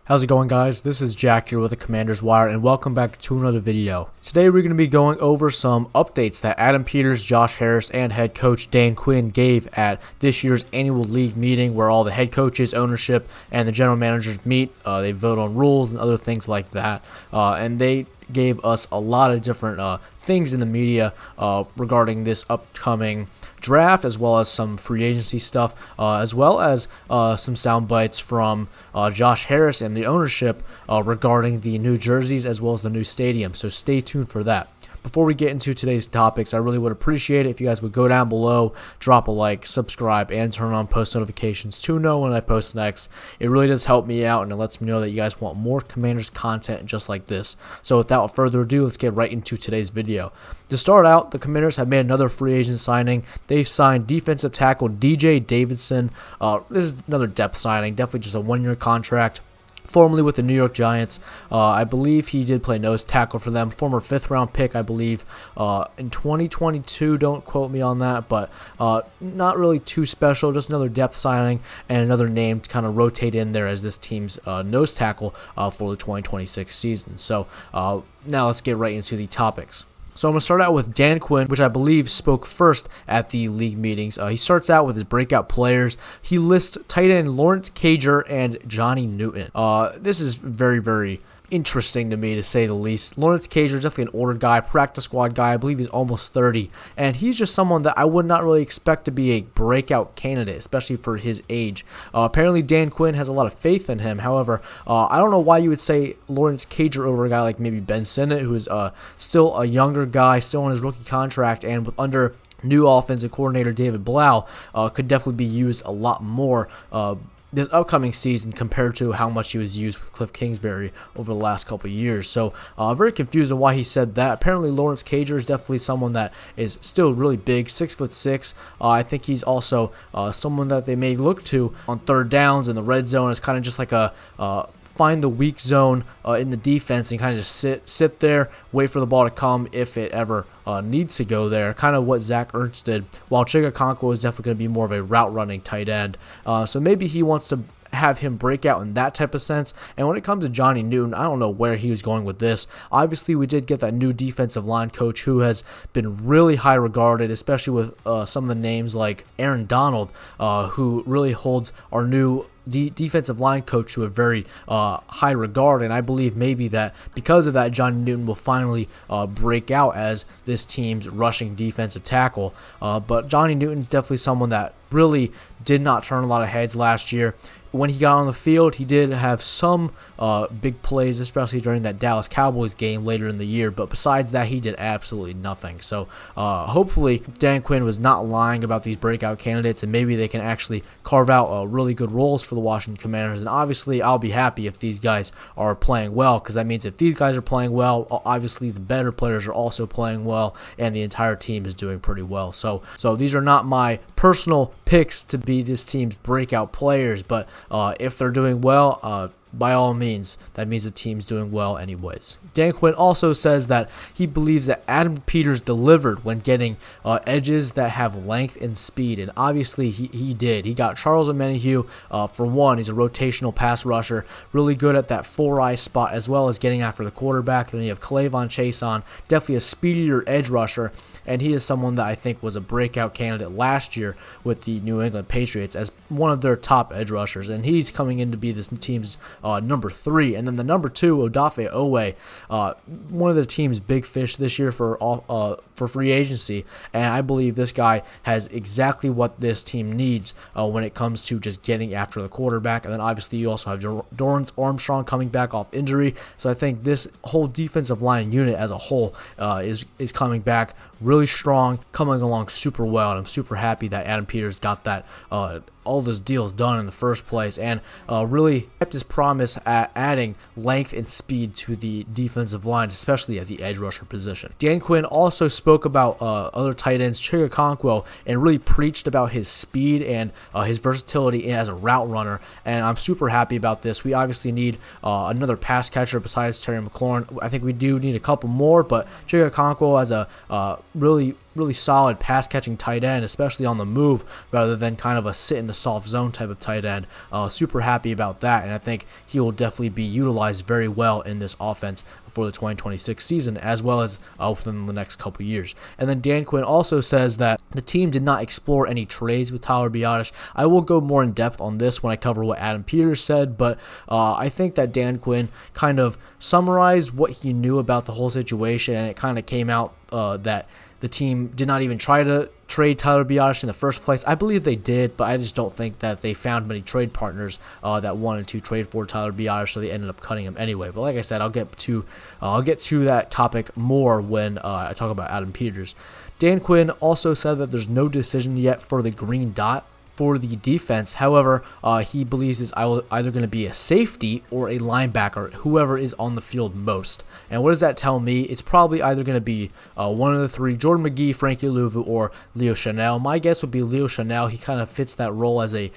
How's it going, guys? This is Jack here with the Commander's Wire, and welcome back to another video. Today we're going to be going over some updates that Adam Peters, Josh Harris, and head coach Dan Quinn gave at this year's annual league meeting where all the head coaches, ownership, and the general managers meet. They vote on rules and other things like that, and they gave us a lot of different things in the media regarding this upcoming draft, as well as some free agency stuff, as well as some sound bites from Josh Harris and the ownership regarding the new jerseys as well as the new stadium. So stay tuned for that. Before we get into today's topics, I really would appreciate it if you guys would go down below, drop a like, subscribe, and turn on post notifications to know when I post next. It really does help me out, and it lets me know that you guys want more Commanders content just like this. So without further ado, let's get right into today's video. To start out, the Commanders have made another free agent signing. They've signed defensive tackle DJ Davidson. This is another depth signing, definitely just a one-year contract. Formerly with the New York Giants. I believe he did play nose tackle for them. Former 5th-round pick, I believe, in 2022. Don't quote me on that, but not really too special. Just another depth signing and another name to kind of rotate in there as this team's nose tackle for the 2026 season. So now let's get right into the topics. So I'm going to start out with Dan Quinn, which I believe spoke first at the league meetings. He starts out with his breakout players. He lists tight end Lawrence Cager and Johnny Newton. This is very, very interesting to me, to say the least. Lawrence Cager is definitely an older guy, practice squad guy. I believe he's almost 30, and he's just someone that I would not really expect to be a breakout candidate, especially for his age. Apparently, Dan Quinn has a lot of faith in him. However, I don't know why you would say Lawrence Cager over a guy like maybe Ben Sinnott, who is still a younger guy, still on his rookie contract, and with under new offensive coordinator David Blau, could definitely be used a lot more this upcoming season compared to how much he was used with Cliff Kingsbury over the last couple of years. So very confused on why he said that. Apparently Lawrence Cager is definitely someone that is still really big, 6'6". I think he's also someone that they may look to on third downs in the red zone as kind of just like a find the weak zone in the defense and kind of just sit there, wait for the ball to come if it ever needs to go there. Kind of what Zach Ertz did, while Chigakonkwo is definitely going to be more of a route running tight end. So maybe he wants to have him break out in that type of sense. And when it comes to Johnny Newton, I don't know where he was going with this. Obviously, we did get that new defensive line coach who has been really high regarded, especially with some of the names like Aaron Donald, who really holds our new defensive line coach to a very high regard, and I believe maybe that because of that, Johnny Newton will finally break out as this team's rushing defensive tackle. But Johnny Newton's definitely someone that really did not turn a lot of heads last year. When he got on the field, he did have some big plays, especially during that Dallas Cowboys game later in the year. But besides that, he did absolutely nothing. So hopefully Dan Quinn was not lying about these breakout candidates, and maybe they can actually carve out really good roles for the Washington Commanders. And obviously, I'll be happy if these guys are playing well, because that means if these guys are playing well, obviously the better players are also playing well, and the entire team is doing pretty well. So these are not my personal picks to be this team's breakout players, but if they're doing well, by all means, that means the team's doing well anyways. Dan Quinn also says that he believes that Adam Peters delivered when getting edges that have length and speed, and obviously he did. He got Charles Omenihu. For one, he's a rotational pass rusher, really good at that 4-eye spot as well as getting after the quarterback. Then you have Clavon Chason, definitely a speedier edge rusher, and he is someone that I think was a breakout candidate last year with the New England Patriots as one of their top edge rushers, and he's coming in to be this team's number 3. And then the number 2, Odafe Owe, one of the team's big fish this year for free agency, and I believe this guy has exactly what this team needs when it comes to just getting after the quarterback. And then obviously you also have Dorrance Armstrong coming back off injury, so I think this whole defensive line unit as a whole is coming back really strong, coming along super well, and I'm super happy that Adam Peters got that all those deals done in the first place, and really kept his promise at adding length and speed to the defensive line, especially at the edge rusher position. Dan Quinn also spoke about other tight ends, Chigakonkwo, and really preached about his speed and his versatility as a route runner, and I'm super happy about this. We obviously need another pass catcher besides Terry McLaurin. I think we do need a couple more, but Chigakonkwo as a really really solid pass catching tight end, especially on the move, rather than kind of a sit in the soft zone type of tight end. Super happy about that, and I think he will definitely be utilized very well in this offense for the 2026 season, as well as within the next couple years. And then Dan Quinn also says that the team did not explore any trades with Tyler Biadasz. I will go more in depth on this when I cover what Adam Peters said, but I think that Dan Quinn kind of summarized what he knew about the whole situation, and it kind of came out that the team did not even try to trade Tyler Biadasz in the first place. I believe they did, but I just don't think that they found many trade partners that wanted to trade for Tyler Biadasz, so they ended up cutting him anyway. But like I said, I'll get to that topic more when I talk about Adam Peters. Dan Quinn also said that there's no decision yet for the green dot for the defense. However, he believes it's either going to be a safety or a linebacker, whoever is on the field most. And what does that tell me? It's probably either going to be one of the three: Jordan McGee, Frankie Louvu, or Leo Chanel. My guess would be Leo Chanel. He kind of fits that role as a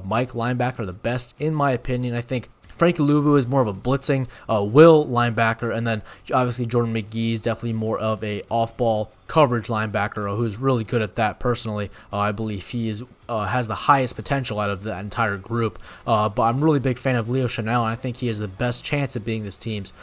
Mike linebacker the best, in my opinion. I think Frankie Louvu is more of a blitzing will linebacker, and then obviously Jordan McGee is definitely more of a off-ball coverage linebacker who's really good at that. Personally, I believe he has the highest potential out of that entire group. But I'm a really big fan of Leo Chanel, and I think he has the best chance of being this team's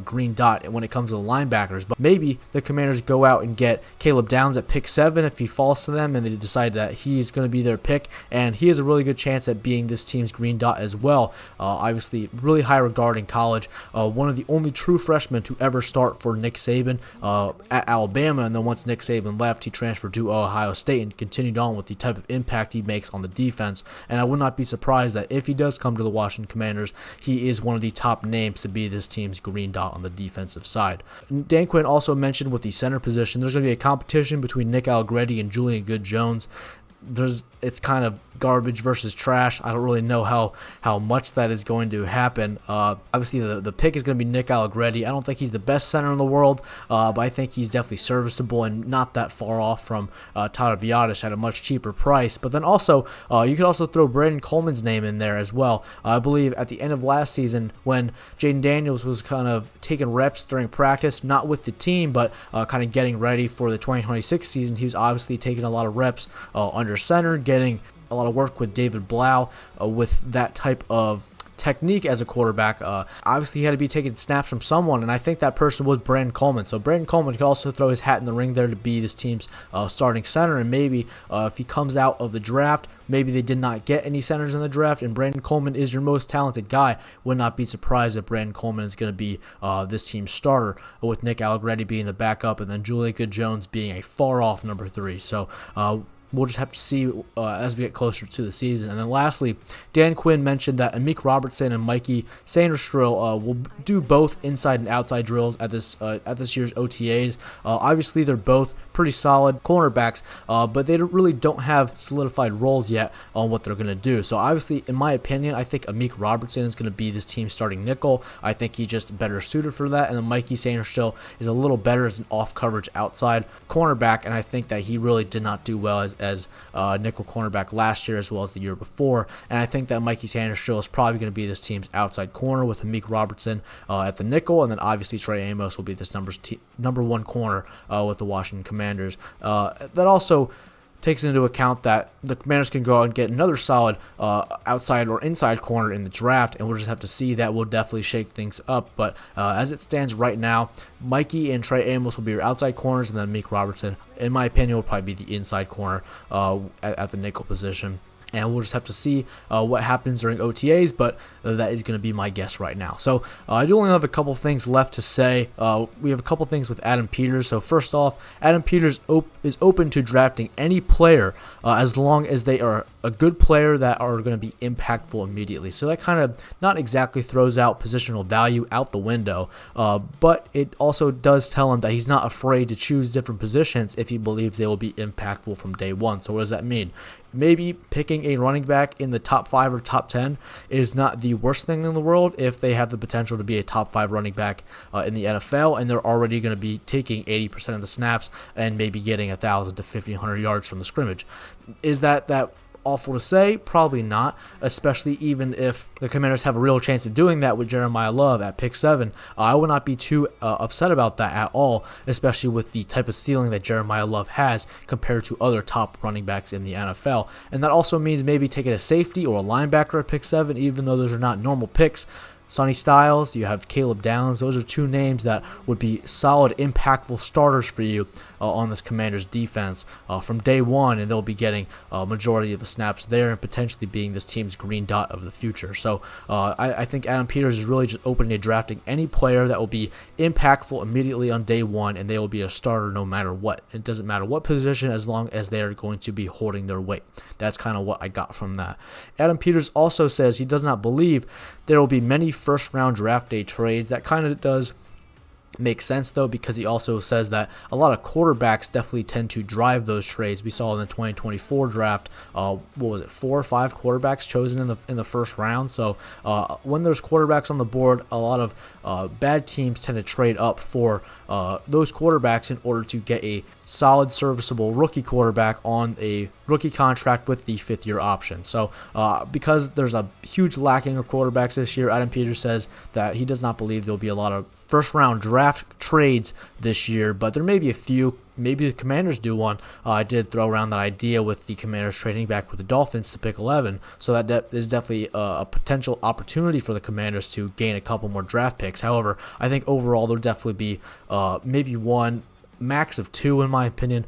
green dot when it comes to the linebackers. But maybe the Commanders go out and get Caleb Downs at pick 7 if he falls to them, and they decide that he's going to be their pick, and he has a really good chance at being this team's green dot as well. Obviously, really high regard in college. One of the only true freshmen to ever start for Nick Saban at Alabama, and then once Nick Saban left, he transferred to Ohio State and continued on with the type of impact he makes on the defense. And I would not be surprised that if he does come to the Washington Commanders, he is one of the top names to be this team's green dot on the defensive side. Dan Quinn also mentioned with the center position, there's going to be a competition between Nick Allegretti and Julian Good-Jones. It's kind of garbage versus trash. I don't really know how much that is going to happen. Obviously, the pick is going to be Nick Allegretti. I don't think he's the best center in the world, but I think he's definitely serviceable and not that far off from Tyler Biadasz at a much cheaper price. But then also, you could also throw Brandon Coleman's name in there as well. I believe at the end of last season, when Jaden Daniels was kind of taking reps during practice, not with the team, but kind of getting ready for the 2026 season, he was obviously taking a lot of reps under center, getting a lot of work with David Blau with that type of technique as a quarterback. Obviously, he had to be taking snaps from someone, and I think that person was Brandon Coleman. So Brandon Coleman could also throw his hat in the ring there to be this team's starting center, and maybe if he comes out of the draft, maybe they did not get any centers in the draft, and Brandon Coleman is your most talented guy. Would not be surprised if Brandon Coleman is going to be this team's starter, with Nick Allegretti being the backup, and then Julian Good-Jones being a far-off number 3. So we'll just have to see as we get closer to the season. And then lastly, Dan Quinn mentioned that Amik Robertson and Mikey Sanderstrill will do both inside and outside drills at this year's OTAs. Obviously, they're both pretty solid cornerbacks, but they really don't have solidified roles yet on what they're going to do. So obviously, in my opinion, I think Amik Robertson is going to be this team's starting nickel. I think he's just better suited for that. And then Mikey Sanderstrill is a little better as an off-coverage outside cornerback, and I think that he really did not do well as nickel cornerback last year as well as the year before. And I think that Mikey Sanderstrill is probably going to be this team's outside corner with Amik Robertson at the nickel, and then obviously Trey Amos will be this number 1 corner with the Washington Commanders. That also takes into account that the Commanders can go out and get another solid outside or inside corner in the draft, and we'll just have to see. That will definitely shake things up. But as it stands right now, Mikey and Trey Amos will be your outside corners, and then Amik Robertson, in my opinion, will probably be the inside corner at the nickel position. And we'll just have to see what happens during OTAs, but that is going to be my guess right now. So I do only have a couple things left to say. We have a couple things with Adam Peters. So first off, Adam Peters is open to drafting any player as long as they are a good player that are going to be impactful immediately. So that kind of not exactly throws out positional value out the window, but it also does tell him that he's not afraid to choose different positions if he believes they will be impactful from day one. So what does that mean? Maybe picking a running back in the top 5 or top 10 is not the worst thing in the world if they have the potential to be a top 5 running back in the NFL, and they're already going to be taking 80% of the snaps and maybe getting 1,000 to 1,500 yards from the scrimmage. Is that awful to say? Probably not, especially even if the Commanders have a real chance of doing that with Jeremiah Love at pick 7. I would not be too upset about that at all, especially with the type of ceiling that Jeremiah Love has compared to other top running backs in the NFL. And that also means maybe taking a safety or a linebacker at pick 7, even though those are not normal picks. Sonny Styles, you have Caleb Downs. Those are two names that would be solid, impactful starters for you on this Commanders defense from day one, and they'll be getting a majority of the snaps there and potentially being this team's green dot of the future. So I think Adam Peters is really just open to drafting any player that will be impactful immediately on day one, and they will be a starter no matter what. It doesn't matter what position as long as they are going to be holding their weight. That's kind of what I got from that. Adam Peters also says he does not believe there will be many first-round draft day trades. That kind of does makes sense, though, because he also says that a lot of quarterbacks definitely tend to drive those trades. We saw in the 2024 draft, what was it, 4 or 5 quarterbacks chosen in the first round. So when there's quarterbacks on the board, a lot of bad teams tend to trade up for those quarterbacks in order to get a solid, serviceable rookie quarterback on a rookie contract with the 5th-year option. So because there's a huge lacking of quarterbacks this year, Adam Peters says that he does not believe there'll be a lot of first-round draft trades this year, but there may be a few. Maybe the Commanders do one. I did throw around that idea with the Commanders trading back with the Dolphins to pick 11, so that is definitely a potential opportunity for the Commanders to gain a couple more draft picks. However, I think overall there'll definitely be maybe one, max of 2, in my opinion,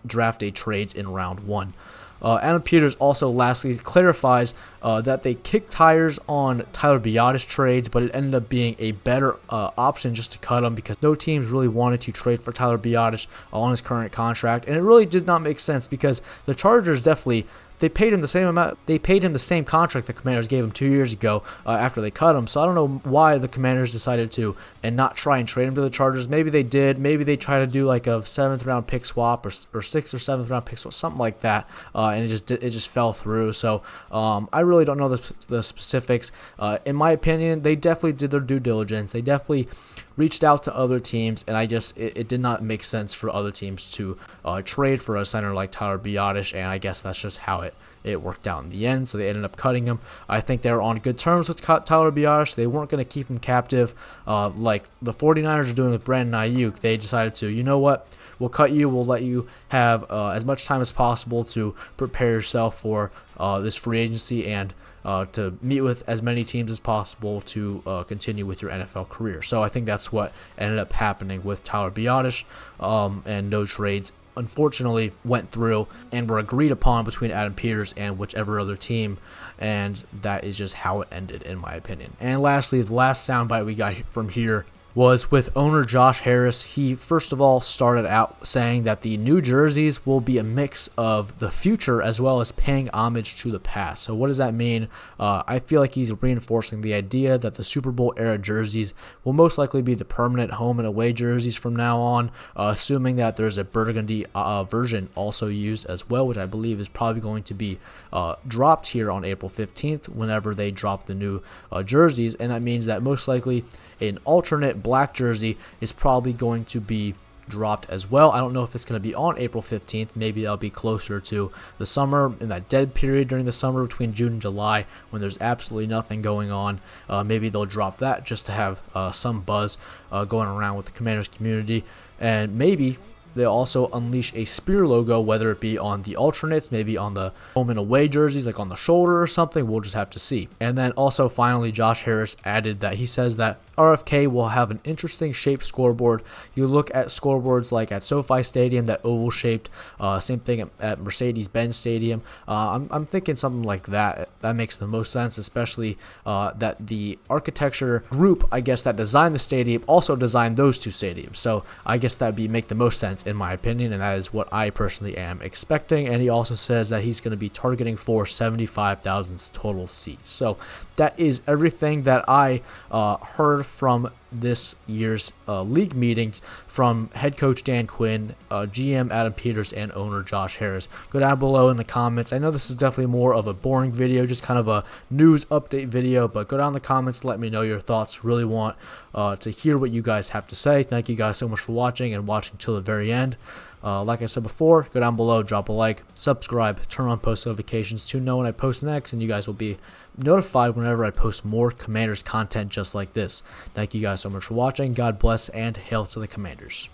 draft day trades in round 1. Adam Peters also lastly clarifies that they kicked tires on Tyler Biadasz trades, but it ended up being a better option just to cut him because no teams really wanted to trade for Tyler Biadasz on his current contract, and it really did not make sense because the Chargers definitely they paid him the same amount. They paid him the same contract the Commanders gave him 2 years ago after they cut him. So I don't know why the Commanders decided to and not try and trade him to the Chargers. Maybe they did. Maybe they tried to do like a 7th-round pick swap or 6th or 7th-round pick swap, something like that, and it just fell through. So I really don't know the specifics. In my opinion, they definitely did their due diligence. They definitely reached out to other teams, and it did not make sense for other teams to trade for a center like Tyler Biadasz, and I guess that's just how it worked out in the end. So they ended up cutting him. I think they were on good terms with Tyler Biadasz. They weren't going to keep him captive like the 49ers are doing with Brandon Ayuk. They decided to, you know what, we'll cut you. We'll let you have as much time as possible to prepare yourself for this free agency and to meet with as many teams as possible to continue with your NFL career. So I think that's what ended up happening with Tyler Biadasz, and no trades unfortunately went through and were agreed upon between Adam Peters and whichever other team, and that is just how it ended in my opinion. And lastly, the last soundbite we got from here was with owner Josh Harris. He first of all started out saying that the new jerseys will be a mix of the future as well as paying homage to the past. So what does that mean? I feel like he's reinforcing the idea that the Super Bowl era jerseys will most likely be the permanent home and away jerseys from now on, assuming that there's a burgundy version also used as well, which I believe is probably going to be dropped here on April 15th whenever they drop the new jerseys, and that means that most likely an alternate black jersey is probably going to be dropped as well. I don't know if it's going to be on April 15th. Maybe that'll be closer to the summer, in that dead period during the summer between June and July when there's absolutely nothing going on. Maybe they'll drop that just to have some buzz going around with the Commanders community, and maybe they'll also unleash a spear logo, whether it be on the alternates, maybe on the home and away jerseys, like on the shoulder or something. We'll just have to see. And then also finally, Josh Harris added that he says that RFK will have an interesting shaped scoreboard. You look at scoreboards like at SoFi Stadium, that oval shaped, same thing at Mercedes-Benz Stadium. I'm thinking something like that. That makes the most sense, especially that the architecture group, I guess, that designed the stadium also designed those two stadiums. So I guess that would make the most sense in my opinion, and that is what I personally am expecting. And he also says that he's going to be targeting for 75,000 total seats. So that is everything that I heard from this year's league meeting from head coach Dan Quinn, GM Adam Peters, and owner Josh Harris. Go down below in the comments. I know this is definitely more of a boring video, just kind of a news update video, but go down in the comments, let me know your thoughts. Really want to hear what you guys have to say. Thank you guys so much for watching and watching till the very end. Like I said before, go down below, drop a like, subscribe, turn on post notifications to know when I post next, and you guys will be notified whenever I post more Commanders content just like this. Thank you guys so much for watching. God bless, and hail to the Commanders.